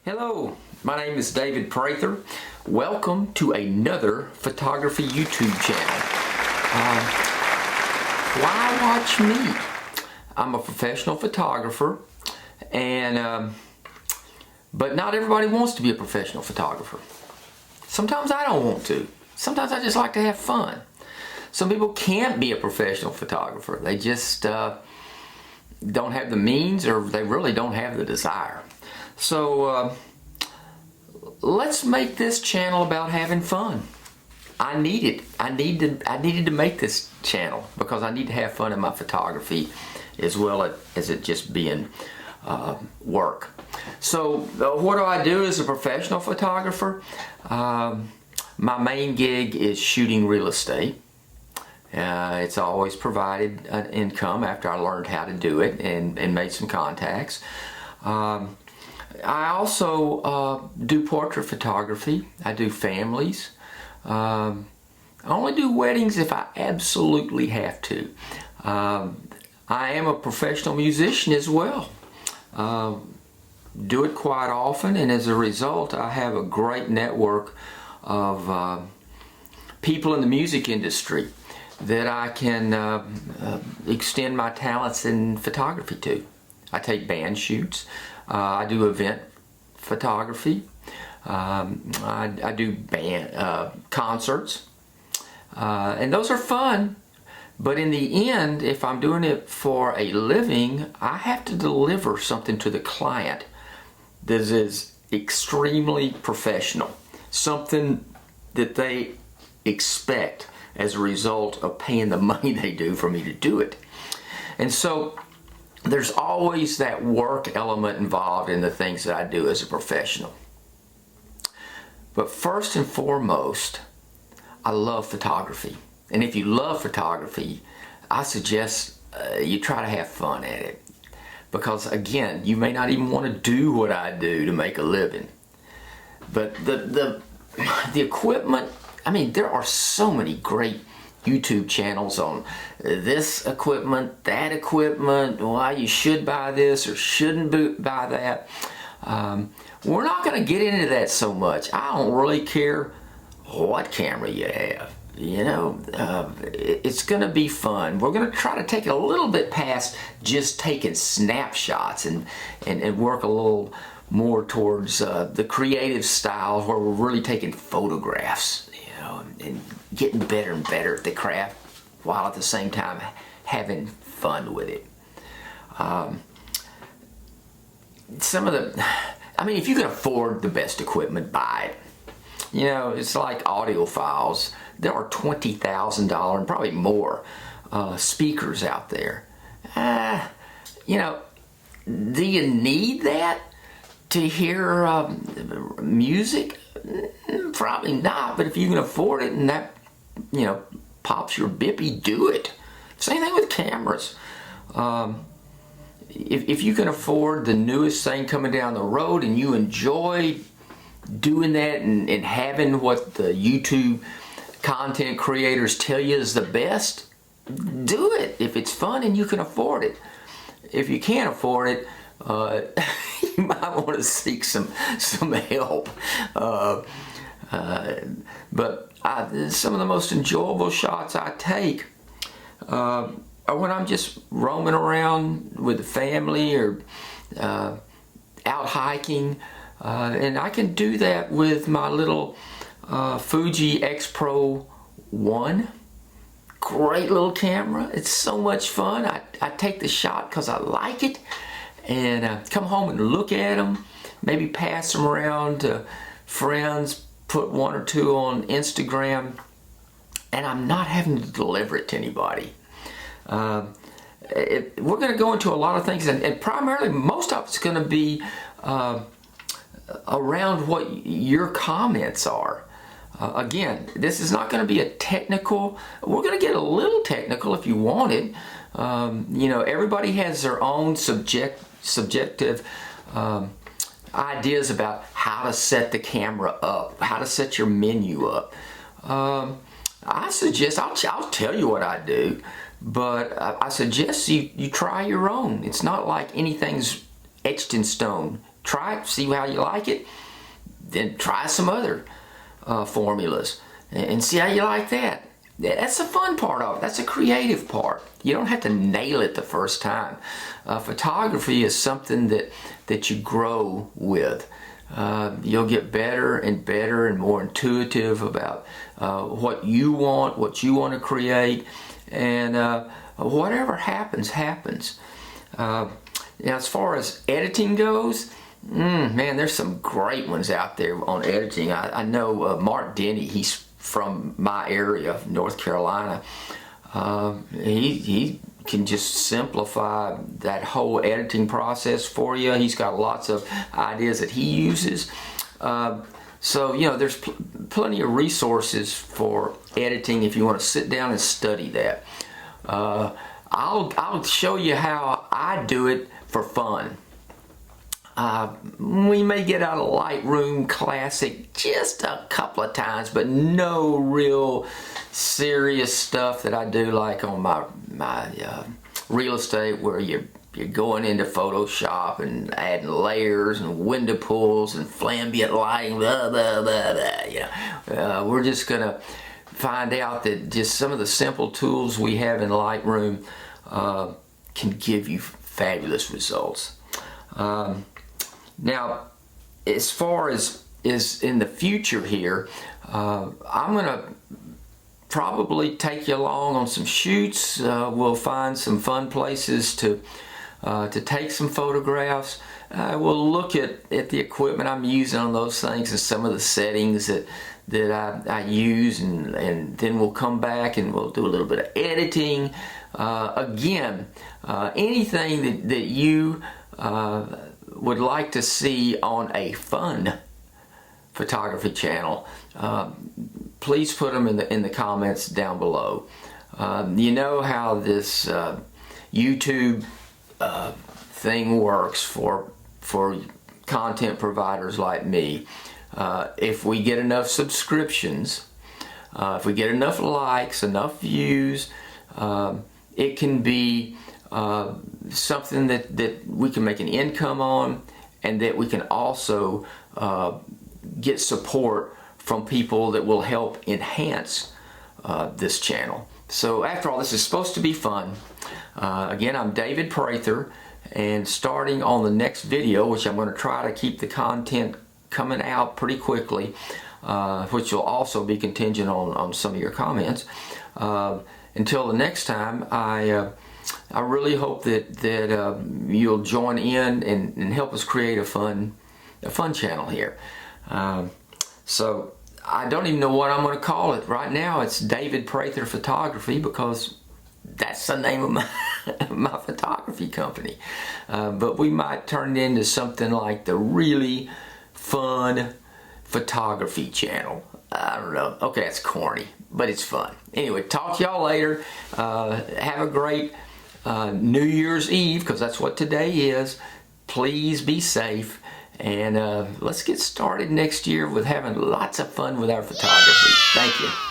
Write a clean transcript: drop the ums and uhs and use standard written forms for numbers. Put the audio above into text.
Hello, my name is David Prather. Welcome to another photography YouTube channel. Why watch me? I'm a professional photographer, and but not everybody wants to be a professional photographer. Sometimes I don't want to. Sometimes I just like to have fun. Some people can't be a professional photographer. They just don't have the means, or they really don't have the desire. So let's make this channel about having fun. I need it. I needed to make this channel because I need to have fun in my photography as well as it just being work. So what do I do as a professional photographer? My main gig is shooting real estate. It's always provided an income after I learned how to do it and made some contacts. I also do portrait photography. I do families. I only do weddings if I absolutely have to. I am a professional musician as well. Do it quite often, and as a result I have a great network of people in the music industry that I can extend my talents in photography to. I take band shoots. I do event photography. I do band concerts, and those are fun. But in the end, if I'm doing it for a living, I have to deliver something to the client that is extremely professional, something that they expect as a result of paying the money they do for me to do it. And so there's always that work element involved in the things that I do as a professional. But first and foremost, I love photography. And if you love photography, I suggest you try to have fun at it. Because again, you may not even want to do what I do to make a living. But the equipment, I mean, there are so many great YouTube channels on this equipment, that equipment, why you should buy this or shouldn't buy that. We're not going to get into that so much. I don't really care what camera you have. You know, it's going to be fun. We're going to try to take it a little bit past just taking snapshots and work a little more towards the creative style where we're really taking photographs, you know, and getting better and better at the craft while at the same time having fun with it. I mean, if you can afford the best equipment, buy it. You know, it's like audiophiles. There are $20,000 and probably more speakers out there. You know, do you need that to hear music? Probably not, but if you can afford it and that, you know, pops your bippy, do it. Same thing with cameras. If you can afford the newest thing coming down the road and you enjoy doing that and having what the YouTube content creators tell you is the best, do it if it's fun and you can afford it. If you can't afford it, you might want to seek some help. But some of the most enjoyable shots I take are when I'm just roaming around with the family or out hiking. And I can do that with my little Fuji X Pro 1. Great little camera. It's so much fun. I take the shot because I like it, and come home and look at them, maybe pass them around to friends, put one or two on Instagram, and I'm not having to deliver it to anybody. We're going to go into a lot of things, and primarily most of it's going to be around what your comments are. Again, this is not going to be a technical. We're going to get a little technical if you want it. You know, everybody has their own subjective ideas about how to set the camera up, how to set your menu up. I suggest, I'll tell you what I do, but I suggest you try your own. It's not like anything's etched in stone. try it, see how you like it. Then try some other formulas and see how you like that. That's the fun part of it. That's a creative part. You don't have to nail it the first time. Photography is something that you grow with. You'll get better and better and more intuitive about what you want to create, and whatever happens, happens. Now, as far as editing goes, man, there's some great ones out there on editing. I know Mark Denny, he's from my area of North Carolina. He can just simplify that whole editing process for you. He's got lots of ideas that he uses. So, you know, there's plenty of resources for editing if you want to sit down and study that. I'll show you how I do it for fun. We may get out of Lightroom Classic just a couple of times, but no real serious stuff that I do like on my real estate, where you're going into Photoshop and adding layers and window pulls and flambient lighting, blah, blah, blah, blah. You know, we're just gonna find out that just some of the simple tools we have in Lightroom can give you fabulous results. Now, as far as is in the future here, I'm gonna probably take you along on some shoots. We'll find some fun places to take some photographs. We'll look at the equipment I'm using on those things and some of the settings that I use, and then we'll come back and we'll do a little bit of editing. Again, anything that you would like to see on a fun photography channel, please put them in the comments down below. You know how this YouTube thing works for content providers like me. If we get enough subscriptions, if we get enough likes, enough views, it can be something that we can make an income on, and that we can also get support from people that will help enhance this channel. So after all, this is supposed to be fun. Again, I'm David Prather, and starting on the next video, which I'm going to try to keep the content coming out pretty quickly, which will also be contingent on some of your comments. Until the next time, I really hope that you'll join in and help us create a fun channel here. So I don't even know what I'm going to call it. Right now it's David Prather Photography, because that's the name of my photography company. But we might turn it into something like the Really Fun Photography Channel. I don't know. Okay, that's corny, but it's fun. Anyway, talk to y'all later. Have a great New Year's Eve, because that's what today is. Please be safe, and let's get started next year with having lots of fun with our photography. Thank you.